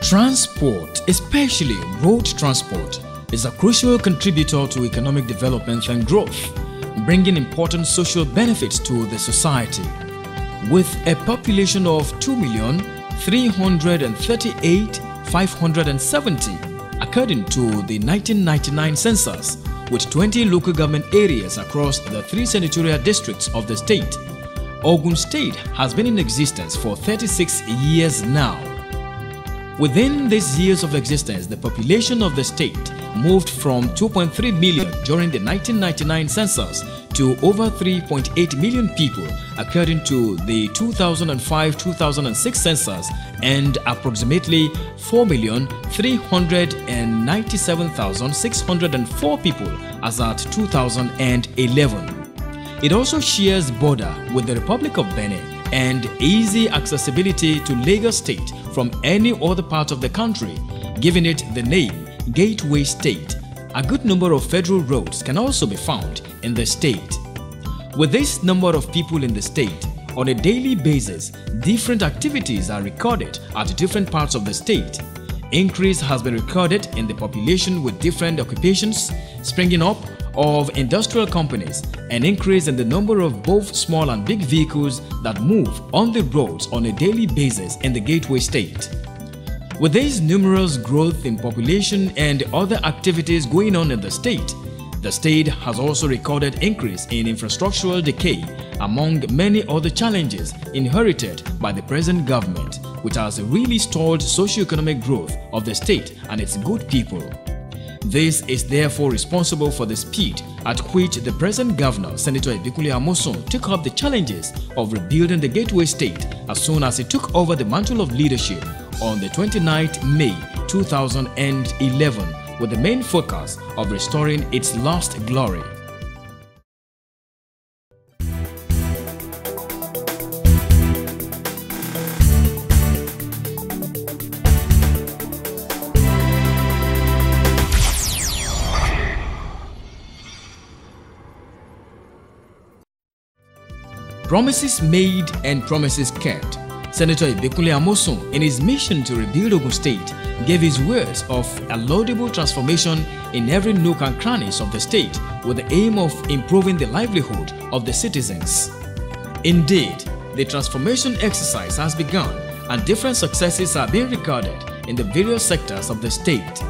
Transport, especially road transport, is a crucial contributor to economic development and growth, bringing important social benefits to the society. With a population of 2,338,570, according to the 1999 census, with 20 local government areas across the 3 senatorial districts of the state, Ogun State has been in existence for 36 years now. Within these years of existence, the population of the state moved from 2.3 million during the 1999 census to over 3.8 million people according to the 2005-2006 census and approximately 4,397,604 people as at 2011. It also shares border with the Republic of Benin and easy accessibility to Lagos State from any other part of the country, giving it the name Gateway State. A good number of federal roads can also be found in the state. With this number of people in the state, on a daily basis, different activities are recorded at different parts of the state. Increase has been recorded in the population with different occupations springing up of industrial companies, an increase in the number of both small and big vehicles that move on the roads on a daily basis in the Gateway State. With this numerous growth in population and other activities going on in the state has also recorded increase in infrastructural decay among many other challenges inherited by the present government, which has really stalled socio-economic growth of the state and its good people. This is therefore responsible for the speed at which the present governor, Senator Ibikunle Amosun, took up the challenges of rebuilding the Gateway State as soon as he took over the mantle of leadership on the 29th May 2011 with the main focus of restoring its lost glory. Promises made and promises kept. Senator Ibikunle Amosun, in his mission to rebuild Ogun State, gave his words of a laudable transformation in every nook and crannies of the state with the aim of improving the livelihood of the citizens. Indeed, the transformation exercise has begun and different successes are being recorded in the various sectors of the state.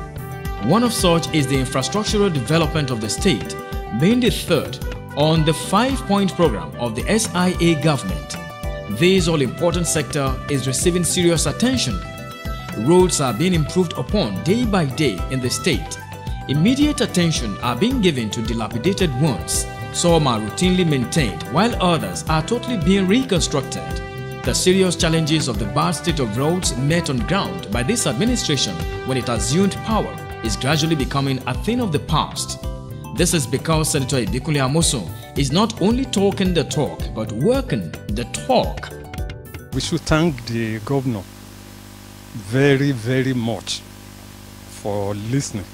One of such is the infrastructural development of the state, being the third on the 5-point program of the SIA government. This all-important sector is receiving serious attention. Roads are being improved upon day by day in the state. Immediate attention are being given to dilapidated ones. Some are routinely maintained while others are totally being reconstructed. The serious challenges of the bad state of roads met on ground by this administration when it assumed power is gradually becoming a thing of the past. This is because Senator Ibikunle Amosun is not only talking the talk, but working the talk. We should thank the governor very, very much for listening,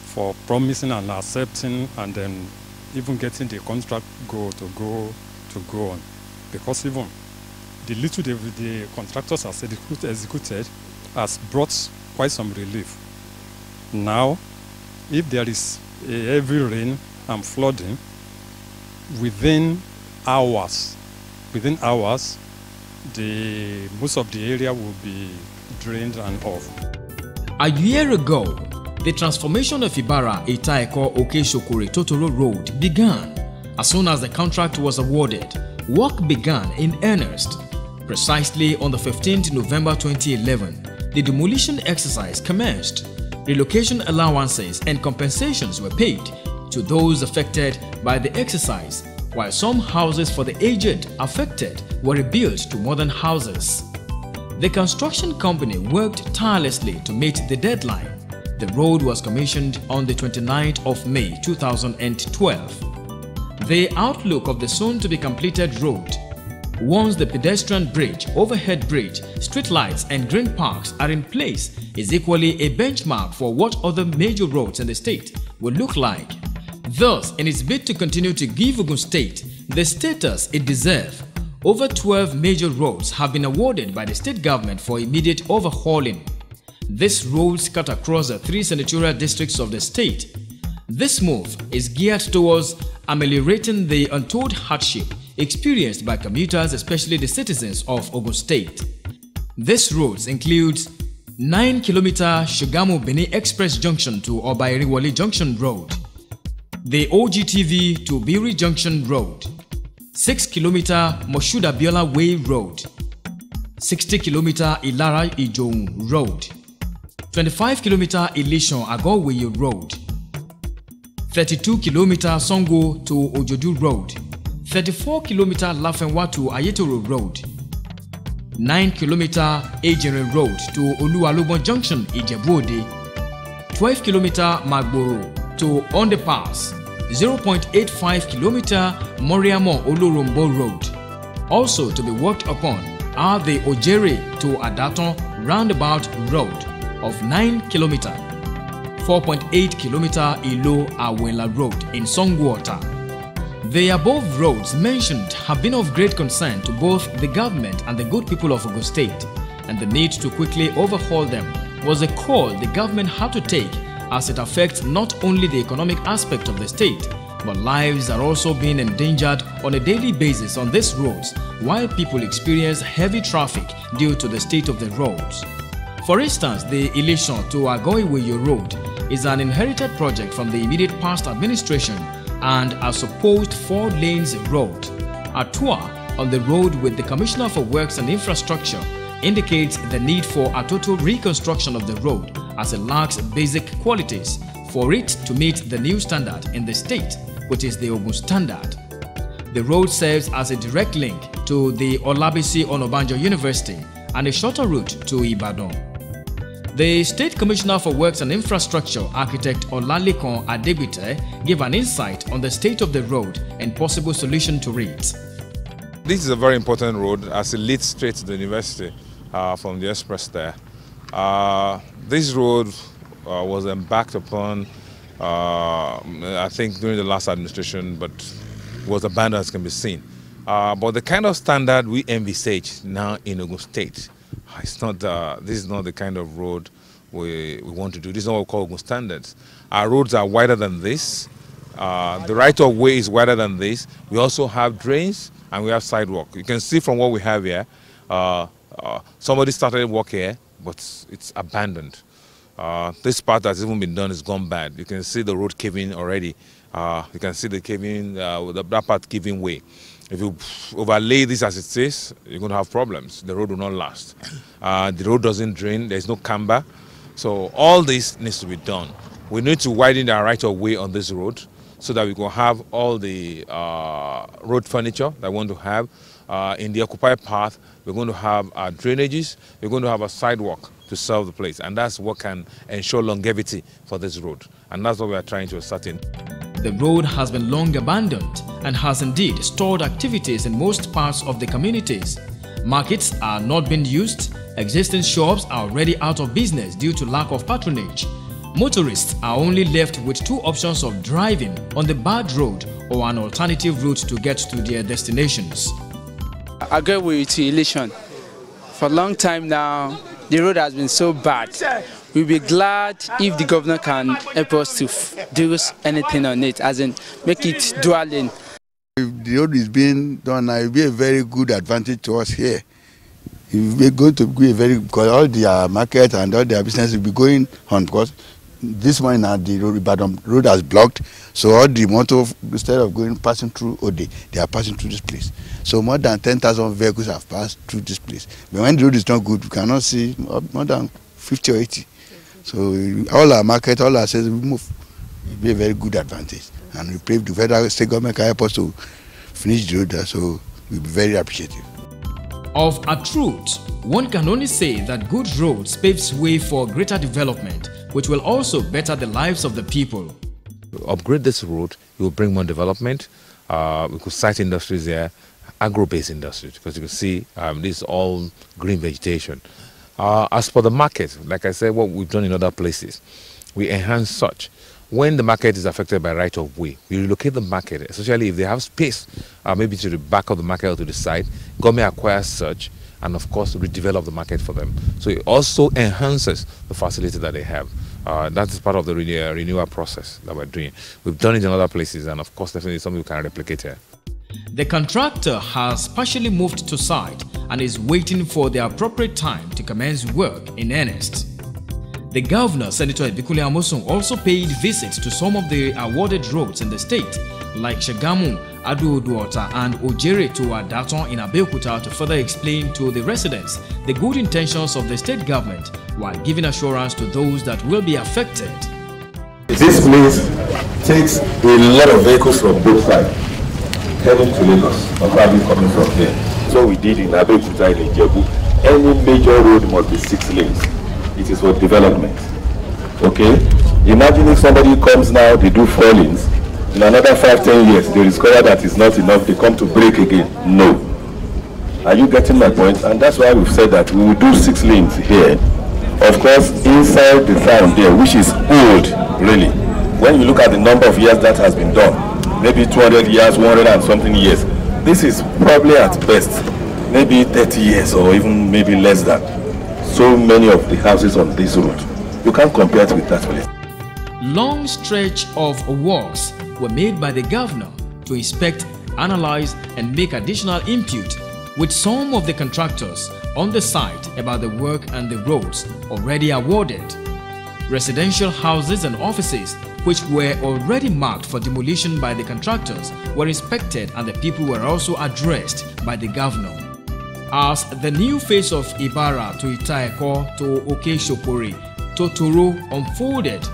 for promising and accepting, and then even getting the contract to go on. Because even the little the contractors have executed has brought quite some relief. Now, if there is a heavy rain and flooding, within hours, most of the area will be drained and off. A year ago, the transformation of Ibara-Itaeko-Oke-Shokore Totoro Road began. As soon as the contract was awarded, work began in earnest. Precisely on the 15th November 2011, the demolition exercise commenced. Relocation allowances and compensations were paid to those affected by the exercise, while some houses for the aged affected were rebuilt to modern houses. The construction company worked tirelessly to meet the deadline. The road was commissioned on the 29th of May 2012. The outlook of the soon-to-be-completed road, once the pedestrian bridge, overhead bridge, street lights and green parks are in place, is equally a benchmark for what other major roads in the state will look like. Thus, in its bid to continue to give Ogun State the status it deserves, over 12 major roads have been awarded by the state government for immediate overhauling. These roads cut across the 3 senatorial districts of the state. This move is geared towards ameliorating the untold hardship experienced by commuters, especially the citizens of Ogun State. These roads include 9-kilometer Shagamu-Benin Express Junction to Obairiwole Junction Road, the OGTV to Biri Junction Road, 6-kilometer Moshood Abiola Way Road, 60-kilometer Ilara Ijohun Road, 25-kilometer Ileshan Agoweye Road, 32-kilometer Songo to Ojodu Road, 34-kilometer Lafenwa to Ayetoro Road, 9-kilometer Ejere Road to Oluwalobon Junction Ijebu-Ode, 12-kilometer Magboro to Underpass, 0.85-kilometer Moriamo Olorombo Road. Also to be worked upon are the Ojere to Adaton Roundabout Road of 9 km, 4.8 km Ilo Awela Road in Songwater. The above roads mentioned have been of great concern to both the government and the good people of Ogun State, and the need to quickly overhaul them was a call the government had to take, as it affects not only the economic aspect of the state, but lives are also being endangered on a daily basis on these roads, while people experience heavy traffic due to the state of the roads. For instance, the Ileshan to Agoweye Road is an inherited project from the immediate past administration and a supposed 4 lanes road. A tour on the road with the Commissioner for Works and Infrastructure indicates the need for a total reconstruction of the road, as it lacks basic qualities for it to meet the new standard in the state, which is the Ogun Standard. The road serves as a direct link to the Olabisi Onabanjo University and a shorter route to Ibadan. The State Commissioner for Works and Infrastructure, Architect Olalekan Adegbite, gave an insight on the state of the road and possible solution to it. This is a very important road as it leads straight to the university from the express there. This road was embarked upon, I think, during the last administration, but was abandoned, as can be seen. But the kind of standard we envisage now in Ogun State, it's not. This is not the kind of road we want to do. This is not what we call Ogun standards. Our roads are wider than this. The right of way is wider than this. We also have drains and we have sidewalk. You can see from what we have here. Somebody started work here, but it's abandoned. This part that's even been done is gone bad. You can see the road caving already. You can see the caving, that part giving way. If you overlay this as it is, you're going to have problems. The road will not last. The road doesn't drain. There's no camber. So all this needs to be done. We need to widen our right of way on this road so that we can have all the road furniture that we want to have. In the occupied path, we're going to have our drainages. We're going to have a sidewalk to serve the place. And that's what can ensure longevity for this road. And that's what we are trying to ascertain. The road has been long abandoned and has indeed stalled activities in most parts of the communities. Markets are not being used. Existing shops are already out of business due to lack of patronage. Motorists are only left with 2 options of driving on the bad road or an alternative route to get to their destinations. I go with Ileshan. For a long time now, the road has been so bad. We'll be glad if the governor can help us to do anything on it, as in make it dual lane. If the road is being done now, it will be a very good advantage to us here. We're going to be because all the market and all their business will be going on, because this morning the road has blocked, so all the motor, instead of passing through Ode, they are passing through this place. So more than 10,000 vehicles have passed through this place. But when the road is not good, we cannot see more than 50 or 80. So all our market, all our sales will move. It will be a very good advantage. And we pray the federal state government can help us to finish the road there, so we'll be very appreciative. Of a truth, one can only say that good roads paves way for greater development, which will also better the lives of the people. Upgrade this road, it will bring more development. We could site industries there, agro-based industries, because you can see this is all green vegetation. As for the market, like I said, what we've done in other places, we enhance such. When the market is affected by right of way, we relocate the market, especially if they have space, maybe to the back of the market or to the side. Government acquires such, and of course redevelop the market for them. So it also enhances the facility that they have. That is part of the renewal process that we're doing. We've done it in other places, and of course definitely something we can replicate here. The contractor has partially moved to site and is waiting for the appropriate time to commence work in earnest. The governor, Senator Ibikunle Amosun, also paid visits to some of the awarded roads in the state, like Shagamu, Ado-Oduota and Ojere to Adaton in Abeokuta, to further explain to the residents the good intentions of the state government while giving assurance to those that will be affected. This place takes a lot of vehicles from both sides, heading to Lagos, or probably coming from here. So we did in Abeokuta in Ijebu. Any major road must be 6 lanes. It is for development. Okay? Imagine if somebody comes now, they do 4 lanes. In another 5-10 years, they discover that it's not enough, they come to break again. No. Are you getting my point? And that's why we've said that we will do 6 lanes here. Of course, inside the town there, which is old, really. When you look at the number of years that has been done, maybe 200 years, 100 and something years, this is probably at best, maybe 30 years or even maybe less than. So many of the houses on this road. You can't compare it with that place. Long stretch of works were made by the governor to inspect, analyze and make additional input with some of the contractors on the site about the work and the roads already awarded. Residential houses and offices which were already marked for demolition by the contractors were inspected, and the people were also addressed by the governor. As the new face of Ibarra to Itaeko to Oke-Shopori to Toro unfolded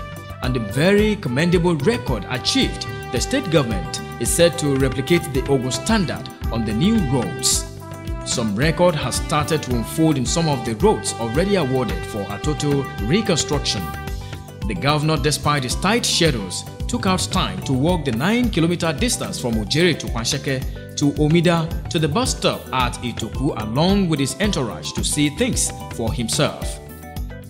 and the very commendable record achieved, the state government is set to replicate the Ogun standard on the new roads. Some record has started to unfold in some of the roads already awarded for a total reconstruction. The governor, despite his tight schedules, took out time to walk the 9-kilometer distance from Ojere to Pansheke to Omida to the bus stop at Itoku, along with his entourage, to see things for himself.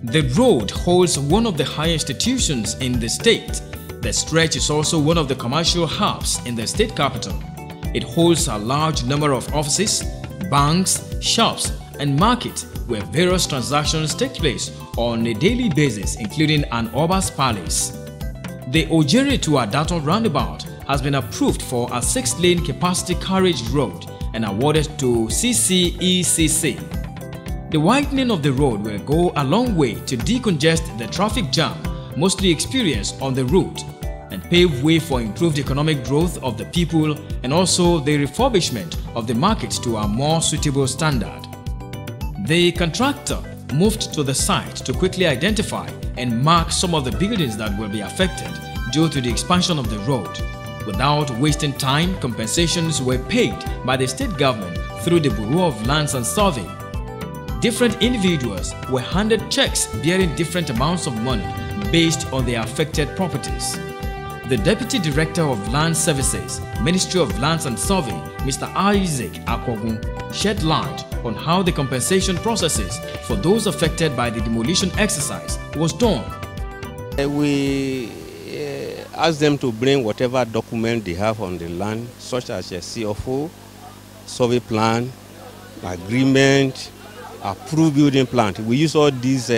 The road holds one of the high institutions in the state. The stretch is also one of the commercial hubs in the state capital. It holds a large number of offices, banks, shops, and markets where various transactions take place on a daily basis, including an Oba's Palace. The Ojere to Adaton roundabout has been approved for a 6-lane capacity carriage road and awarded to CCECC. The widening of the road will go a long way to decongest the traffic jam mostly experienced on the route and pave way for improved economic growth of the people and also the refurbishment of the markets to a more suitable standard. The contractor moved to the site to quickly identify and mark some of the buildings that will be affected due to the expansion of the road. Without wasting time, compensations were paid by the state government through the Bureau of Lands and Survey. Different individuals were handed checks bearing different amounts of money based on their affected properties. The Deputy Director of Land Services, Ministry of Lands and Survey, Mr. Isaac Akwogun, shed light on how the compensation processes for those affected by the demolition exercise was done. We asked them to bring whatever document they have on the land, such as a CFO, survey plan, agreement, approved building plan. We use all these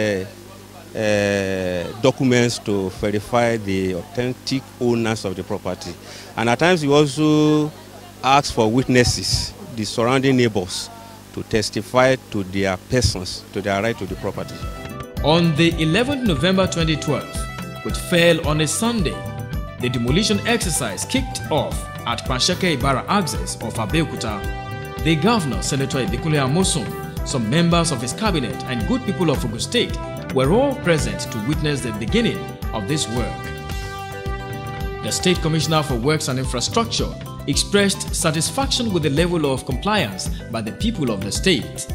documents to verify the authentic owners of the property. And at times we also ask for witnesses, the surrounding neighbors, to testify to their persons, to their right to the property. On the 11th November 2012, which fell on a Sunday, the demolition exercise kicked off at Pansheke Ibarra axis of Abeokuta. The governor, Senator Ibikunle Amosun, some members of his cabinet and good people of Ogun State were all present to witness the beginning of this work. The State Commissioner for Works and Infrastructure expressed satisfaction with the level of compliance by the people of the state.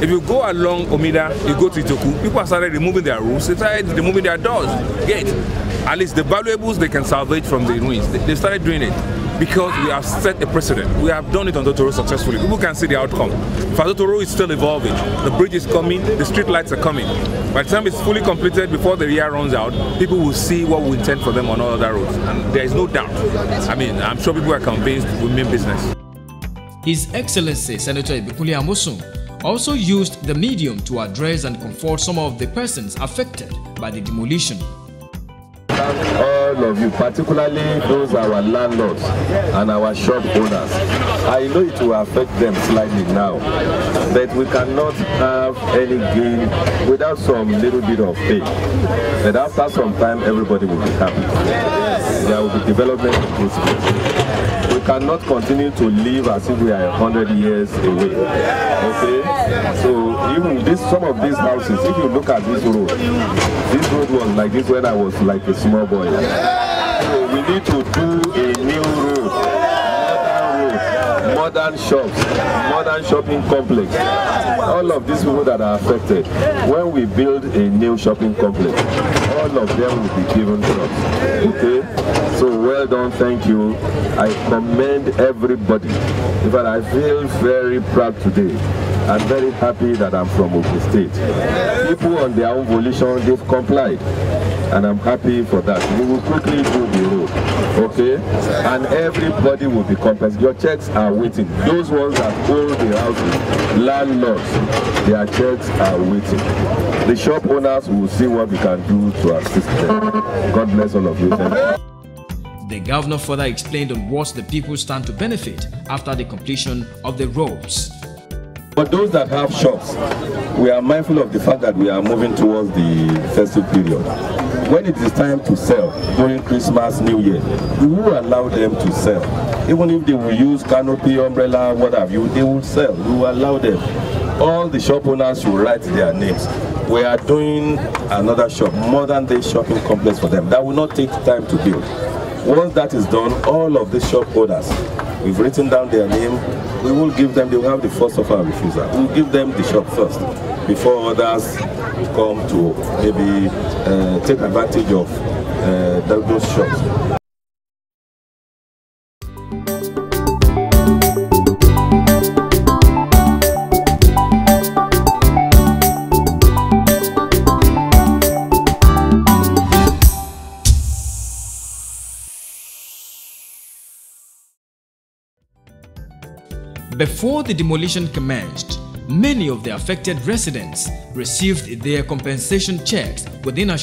If you go along Omida, you go to Itoku, people have started removing their roofs, they started removing their doors, gate. At least the valuables they can salvage from the ruins. They started doing it because we have set a precedent. We have done it on Totoro successfully. People can see the outcome. Totoro is still evolving. The bridge is coming, the street lights are coming. By the time it's fully completed, before the year runs out, people will see what we intend for them on all other roads. And there is no doubt. I mean, I'm sure people are convinced we mean business. His Excellency Senator Ibikunle Amosun also used the medium to address and comfort some of the persons affected by the demolition. All of you, particularly those our landlords and our shop owners. I know it will affect them slightly now, but we cannot have any gain without some little bit of pay. But after some time, everybody will be happy. There will be development in this place. We cannot continue to live as if we are 100 years away. Okay? So even some of these houses, if you look at this road was like this when I was like a small boy. So we need to do a new road, modern shops, modern shopping complex. All of these people that are affected, when we build a new shopping complex, all of them will be given jobs. Okay? So well done, thank you. I commend everybody. In fact, I feel very proud today. I'm very happy that I'm from Ogun State. People on their own volition, they've complied. And I'm happy for that. We will quickly do the road, okay? And everybody will be compensated. Your checks are waiting. Those ones that own the houses, landlords, their checks are waiting. The shop owners will see what we can do to assist them. God bless all of you. The governor further explained on what the people stand to benefit after the completion of the roads. For those that have shops, we are mindful of the fact that we are moving towards the festive period. When it is time to sell during Christmas, New Year, we will allow them to sell. Even if they will use canopy, umbrella, what have you, they will sell. We will allow them. All the shop owners should write their names. We are doing another shop, modern day shopping complex for them. That will not take time to build. Once that is done, all of the shop owners, we've written down their name. We will give them, they will have the first offer refusal. We'll give them the shop first before others come to maybe take advantage of those shops. Before the demolition commenced, many of the affected residents received their compensation checks within a